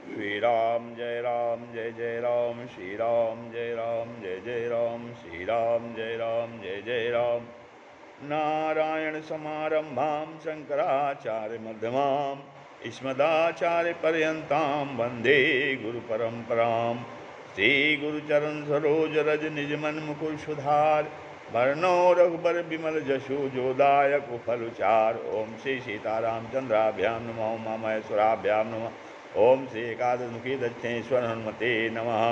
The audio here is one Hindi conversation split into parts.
श्री राम जय जय राम, श्री राम जय जय राम, श्री राम जय जय राम। नारायण समारंभां शंकराचार्य मध्यमाम् अस्मदाचार्य पर्यन्तां वन्दे गुरु परंपरां। श्री गुरुचरण सरोज रज निज मन मुकुर सुधार, वर्णो रघुबर विमल जशु जोदायक फलचार। ओम श्री सीतारामचंद्राभ्यां नमः, उमा महेश्वराभ्यां नमः। ओम श्री एकादशमुखी दक्षिणेश्वर हनुमते नमः।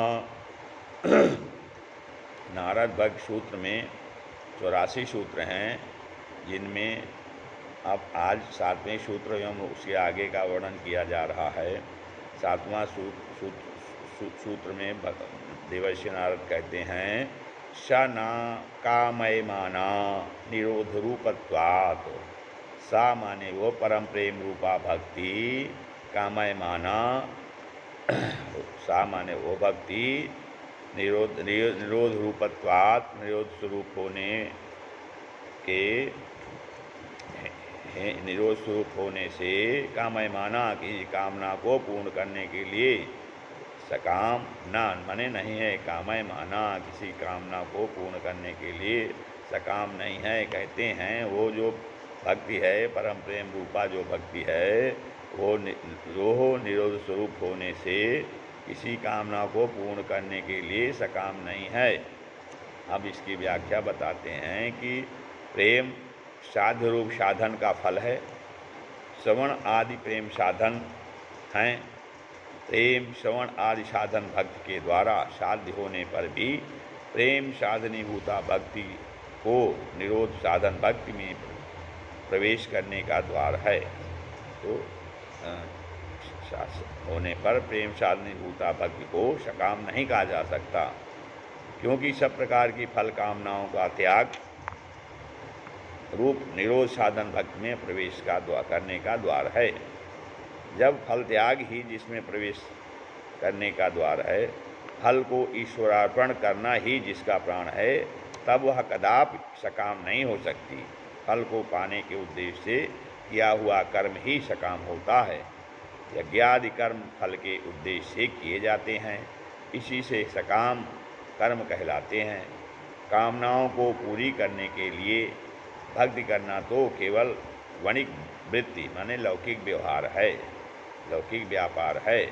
नारद भक्त सूत्र में 84 सूत्र हैं, जिनमें अब आज 7वें सूत्र एवं उसके आगे का वर्णन किया जा रहा है। 7वां सूत्र में देवर्षि नारद कहते हैं, स न कामयमाना निरोध रूपत्वात्। सा माने वो परम प्रेम रूपा भक्ति, कामयमाना सा माने वो भक्ति, निरोध रूपत्वात्, निरोध स्वरूप होने के, निरोध स्वरूप होने से, कामयमाना की कामना को पूर्ण करने के लिए, सकाम ना माने नहीं है, कामयमाना किसी कामना को पूर्ण करने के लिए सकाम नहीं है। कहते हैं वो जो भक्ति है, परम प्रेम रूपा जो भक्ति है, वो निरोध स्वरूप होने से किसी कामना को पूर्ण करने के लिए सकाम नहीं है। अब इसकी व्याख्या बताते हैं कि प्रेम साध्य रूप साधन का फल है। श्रवण आदि प्रेम साधन हैं। प्रेम श्रवण आदि साधन भक्ति के द्वारा साध्य होने पर भी प्रेम साधनीभूता भक्ति को निरोध साधन भक्ति में प्रवेश करने का द्वार है। तो होने पर प्रेम साधनीभूता भक्ति को सकाम नहीं कहा जा सकता, क्योंकि सब प्रकार की फल कामनाओं का त्याग रूप निरोध साधन भक्ति में प्रवेश का द्वार करने का द्वार है। जब फल त्याग ही जिसमें प्रवेश करने का द्वार है, फल को ईश्वरार्पण करना ही जिसका प्राण है, तब वह कदापि सकाम नहीं हो सकती। फल को पाने के उद्देश्य से किया हुआ कर्म ही सकाम होता है। यज्ञादि कर्म फल के उद्देश्य से किए जाते हैं, इसी से सकाम कर्म कहलाते हैं। कामनाओं को पूरी करने के लिए भक्ति करना तो केवल वणिक वृत्ति माने लौकिक व्यवहार है, लौकिक व्यापार है।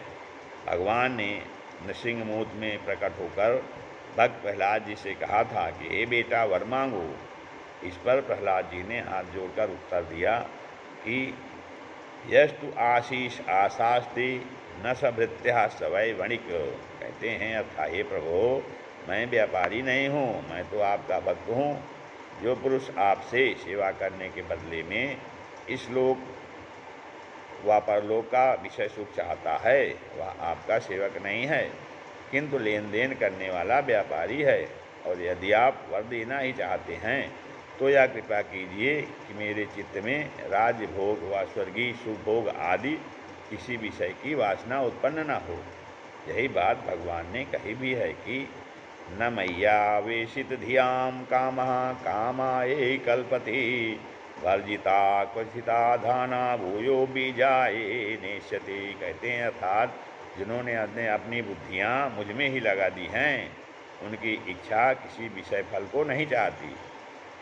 भगवान ने नृसिंहमूत में प्रकट होकर भक्त प्रहलाद जी से कहा था कि हे बेटा वर मांगो। इस पर प्रहलाद जी ने हाथ जोड़कर उत्तर दिया कि यस्तु आशीष आशास्ति न सभृत्या सवै वणिक। कहते हैं अर्थात हे प्रभु, मैं व्यापारी नहीं हूँ, मैं तो आपका भक्त हूँ। जो पुरुष आपसे सेवा करने के बदले में इस लोक व परलोक का विषय सुख चाहता है, वह आपका सेवक नहीं है, किंतु लेन देन करने वाला व्यापारी है। और यदि आप वर देना ही चाहते हैं तो यह कृपा कीजिए कि मेरे चित्त में राज्य भोग व स्वर्गीय सुख भोग आदि किसी विषय की वासना उत्पन्न न हो। यही बात भगवान ने कही भी है कि न मय्यावेशित धियां कामः कामाये कल्पते, वर्जिता क्वचिता धाना भूयो बीजाये नेष्यते। कहते हैं अर्थात जिन्होंने अपनी बुद्धियाँ मुझ में ही लगा दी हैं, उनकी इच्छा किसी विषय फल को नहीं चाहती,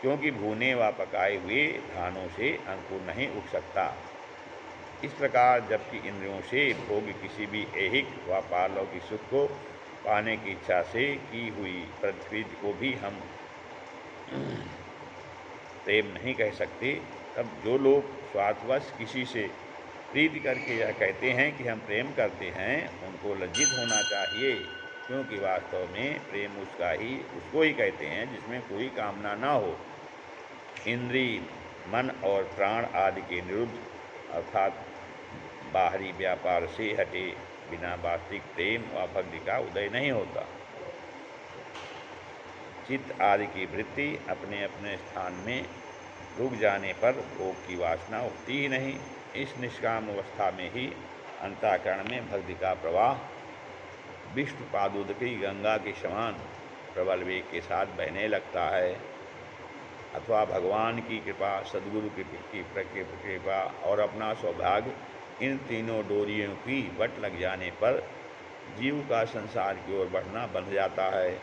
क्योंकि भूने व पकाए हुए धानों से अंकुर नहीं उग सकता। इस प्रकार जबकि इंद्रियों से भोग किसी भी ऐहिक व पारलौकिक सुख को पाने की इच्छा से की हुई पृथ्वी को भी हम प्रेम नहीं कह सकते, तब जो लोग स्वार्थवश किसी से प्रीति करके यह कहते हैं कि हम प्रेम करते हैं, उनको लज्जित होना चाहिए, क्योंकि वास्तव में प्रेम उसको ही कहते हैं जिसमें कोई कामना ना हो। इंद्रिय मन और प्राण आदि के निरुद्ध अर्थात बाहरी व्यापार से हटे बिना वास्तविक प्रेम व भक्ति का उदय नहीं होता। चित्त आदि की वृत्ति अपने अपने स्थान में रुक जाने पर भोग की वासना उठती ही नहीं। इस निष्काम अवस्था में ही अंतःकरण में भक्ति का प्रवाह विष्णु पादोदकी गंगा के समान प्रबल वेग के साथ बहने लगता है, अथवा भगवान की कृपा, सद्गुरु की कृपा और अपना सौभाग्य इन तीनों डोरियों की बट लग जाने पर जीव का संसार की ओर बढ़ना बंध जाता है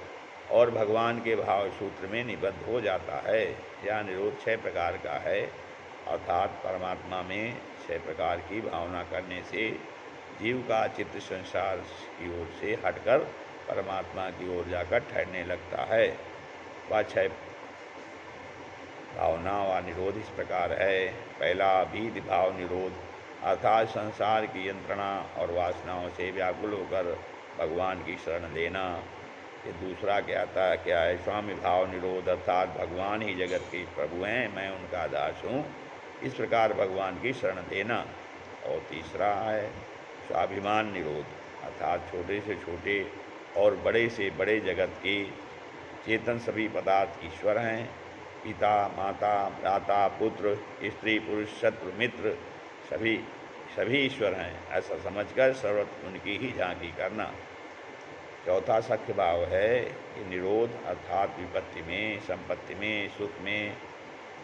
और भगवान के भाव सूत्र में निबद्ध हो जाता है। यह निरोध 6 प्रकार का है, अर्थात परमात्मा में 6 प्रकार की भावना करने से जीव का चित्त संसार की ओर से हटकर परमात्मा की ओर जाकर ठहरने लगता है। वह 6 भावना व निरोध इस प्रकार है। पहला बीज भाव निरोध, अर्थात संसार की यंत्रणा और वासनाओं से व्याकुल होकर भगवान की शरण लेना। ये दूसरा क्या है? स्वामी भाव निरोध, अर्थात भगवान ही जगत के प्रभु हैं, मैं उनका दास हूँ, इस प्रकार भगवान की शरण लेना। और तीसरा है स्वाभिमान निरोध, अर्थात छोटे से छोटे और बड़े से बड़े जगत के चेतन सभी पदार्थ ईश्वर हैं। पिता, माता, भ्राता, पुत्र, स्त्री, पुरुष, शत्रु, मित्र सभी ईश्वर हैं, ऐसा समझकर सर्वत्र उनकी ही झांकी करना। चौथा सख्य भाव है कि निरोध, अर्थात विपत्ति में, संपत्ति में, सुख में,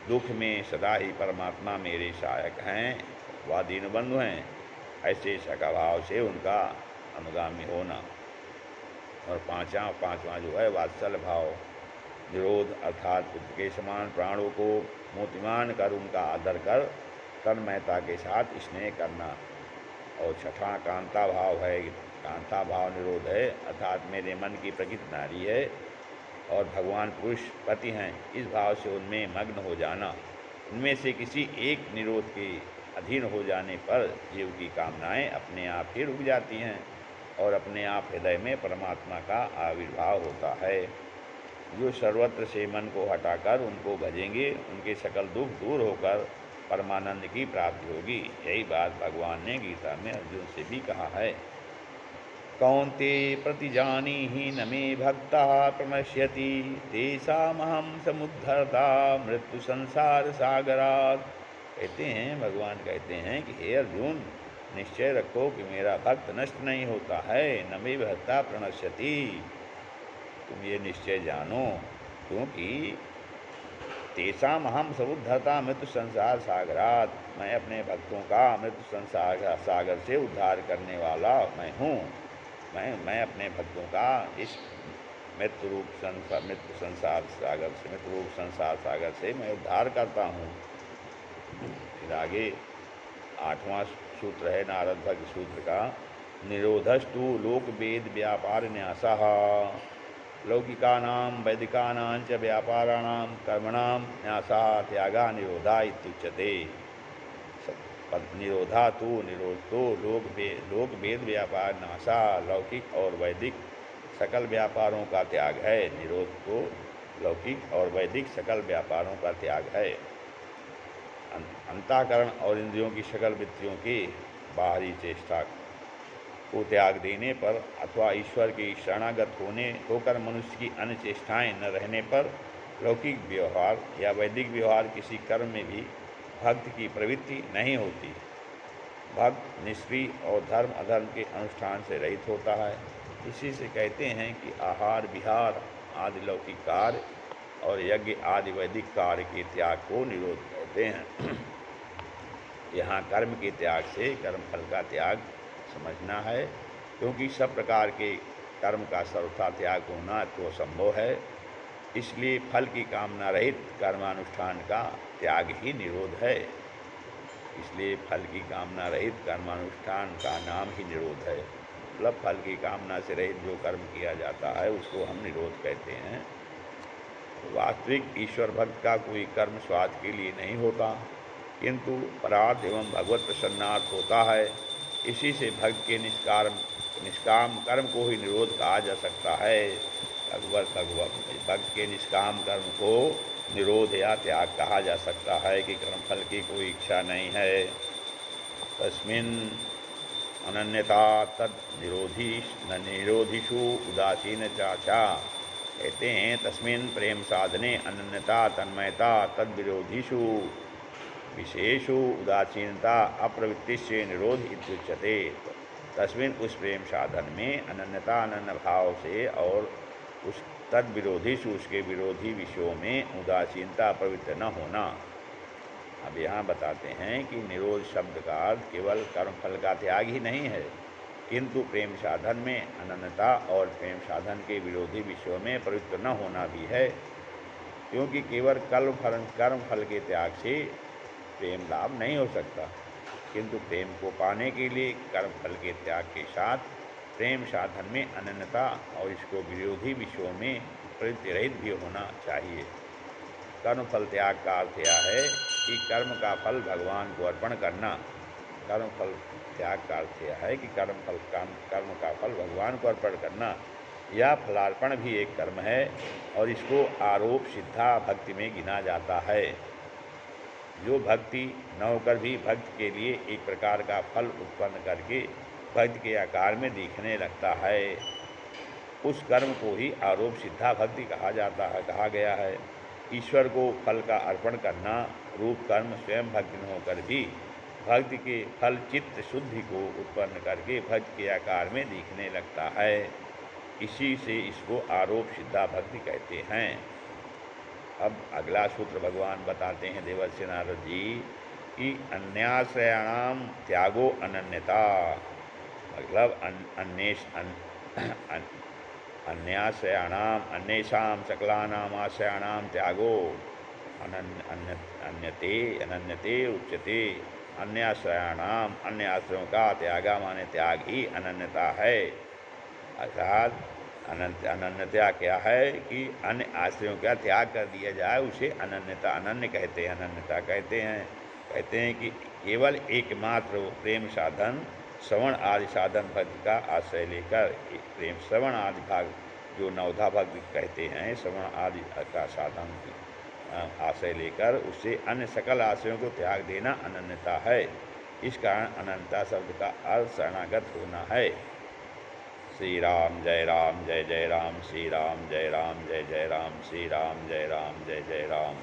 दुख में सदा ही परमात्मा मेरे सहायक हैं, वह दीनबंधु हैं, ऐसे सखा भाव से उनका अनुगामी होना। और पांचवा जो है वात्सल्य भाव निरोध, अर्थात पुत्र के समान प्राणों को मोतिमान कर उनका आदर कर तन्मयता के साथ स्नेह करना। और छठा कांता भाव है, कांता भाव निरोध है, अर्थात मेरे मन की प्रकृति नारी है और भगवान पुरुष पति हैं, इस भाव से उनमें मग्न हो जाना। उनमें से किसी एक निरोध के अधीन हो जाने पर जीव की कामनाएं अपने आप ही रुक जाती हैं और अपने आप हृदय में परमात्मा का आविर्भाव होता है। जो सर्वत्र से मन को हटाकर उनको भजेंगे, उनके सकल दुख दूर होकर परमानंद की प्राप्ति होगी। यही बात भगवान ने गीता में अर्जुन से भी कहा है। कौन्ते प्रतिजानीहि न मे भक्ता प्रणश्यति तेषामहं समुद्धरता मृत्यु संसार सागरात्। कहते हैं, भगवान कहते हैं कि हे अर्जुन, निश्चय रखो कि मेरा भक्त नष्ट नहीं होता है। न मे भक्ता प्रणश्यति, तुम ये निश्चय जानो, क्योंकि तेषाम अहम समुद्धरता मृत्यु संसार सागरात, मैं अपने भक्तों का मृत्यु संसार सागर से उद्धार करने वाला मैं हूँ। मैं अपने भक्तों का इस मृत्यु संसार सागर से मैं उद्धार करता हूँ। फिर आगे 8वां सूत्र है नारद भक्त सूत्र का, निरोधस्तु लोक वेद व्यापार न्यासः लौकिकानां वैदिकानां च व्यापाराणां कर्मणां न्यासः त्यागा निरोधा इत्युच्यते। निरोधा तो निरोध तो लोक वेद व्यापार नाशा, लौकिक और वैदिक सकल व्यापारों का त्याग है। निरोध तो लौकिक और वैदिक सकल व्यापारों का त्याग है। अंतःकरण और इंद्रियों की सकल वृत्तियों की बाहरी चेष्टा को त्याग देने पर अथवा ईश्वर के शरणागत होकर मनुष्य की अन्य चेष्टाएँ न रहने पर लौकिक व्यवहार या वैदिक व्यवहार किसी कर्म में भी भक्त की प्रवृत्ति नहीं होती। भक्त निष्क्रिय और धर्म अधर्म के अनुष्ठान से रहित होता है। इसी से कहते हैं कि आहार विहार आदि लौकिक कार्य और यज्ञ आदि वैदिक कार्य के त्याग को निरोध कहते हैं। यहाँ कर्म के त्याग से कर्मफल का त्याग समझना है, क्योंकि सब प्रकार के कर्म का सर्वथा त्याग होना तो संभव है। इसलिए फल की कामना रहित कर्मानुष्ठान का त्याग ही निरोध है। इसलिए फल की कामना रहित कर्मानुष्ठान का नाम ही निरोध है। मतलब फल की कामना से रहित जो कर्म किया जाता है उसको हम निरोध कहते हैं। वास्तविक ईश्वर भक्त का कोई कर्म स्वार्थ के लिए नहीं होता, किंतु परार्थ एवं भगवत प्रसन्नार्थ होता है। इसी से भक्त के निष्काम कर्म को ही निरोध कहा जा सकता है। भक्त के निष्काम कर्म को निरोध या त्याग कहा जा सकता है कि कर्मफल की कोई इच्छा नहीं है। तस्मिन् अनन्यता तद निरोधिषु उदासीन चाचा। कहते हैं तस्मिन् प्रेम साधने अनन्यता तन्मयता तद विरोधिषु विशेषु उदासीनता अप्रवृत्ति से निरोध इत्युच्यते। तस्मिन् उस प्रेम साधन में अनन्यता अनन्य भाव से और उस तद विरोधिषु उसके विरोधी विषयों में उदासीनता प्रवृत्त न होना। अब यहाँ बताते हैं कि निरोध शब्द का अर्थ केवल कर्मफल का त्याग ही नहीं है, किंतु प्रेम साधन में अनन्यता और प्रेम साधन के विरोधी विषयों में प्रवृत्त न होना भी है, क्योंकि केवल कर्म फल के त्याग से प्रेम लाभ नहीं हो सकता, किंतु प्रेम को पाने के लिए कर्म फल के त्याग के साथ प्रेम साधन में अनन्यता और इसको विरोधी विषयों में प्रवृत्ति रहित भी होना चाहिए। कर्म फल त्याग का अर्थ यह है कि कर्म का फल भगवान को अर्पण करना। कर्म फल त्याग का अर्थ यह है कि कर्म का फल भगवान को अर्पण करना। यह फलार्पण भी एक कर्म है और इसको आरोप सिद्धा भक्ति में गिना जाता है। जो भक्ति न होकर भी भक्त के लिए एक प्रकार का फल उत्पन्न करके भक्ति के आकार में दिखने लगता है, उस कर्म को ही आरोप सिद्धा भक्ति कहा गया है। ईश्वर को फल का अर्पण करना रूप कर्म स्वयं भक्ति न होकर भी भक्ति के फल चित्त शुद्धि को उत्पन्न करके भक्ति के आकार में दिखने लगता है, इसी से इसको आरोप सिद्धा भक्ति कहते हैं। अब अगला सूत्र भगवान बताते हैं देवर्षि नारद जी कि अन्याश्रयाणाम त्यागो अनन्यता, मतलब अन्याश्रयाणाम अन्येषां सकलानाम आश्रयाणाम त्यागो अनन्यते उच्यते। अन्याश्रयाणाम, अन्य आश्रयों का त्यागा माने त्याग ही अनन्यता है। अर्थात अनन्यता क्या है कि अन्य आश्रयों का त्याग कर दिया जाए, उसे अनन्यता अनन्य कहते हैं, अनन्यता कहते हैं कि केवल एकमात्र प्रेम साधन श्रवण आदि साधन भक्ति का आश्रय लेकर प्रेम श्रवण आदि भाग जो नवधा भक्ति कहते हैं, श्रवण आदि का साधन आश्रय लेकर उससे अन्य सकल आश्रयों को त्याग देना अनन्यता है। इस कारण अनन्यता शब्द का अर्थ शरणागत होना है। श्री राम जय राम जय जय राम, श्री राम जय राम जय जय राम, श्री राम जय राम जय जय राम।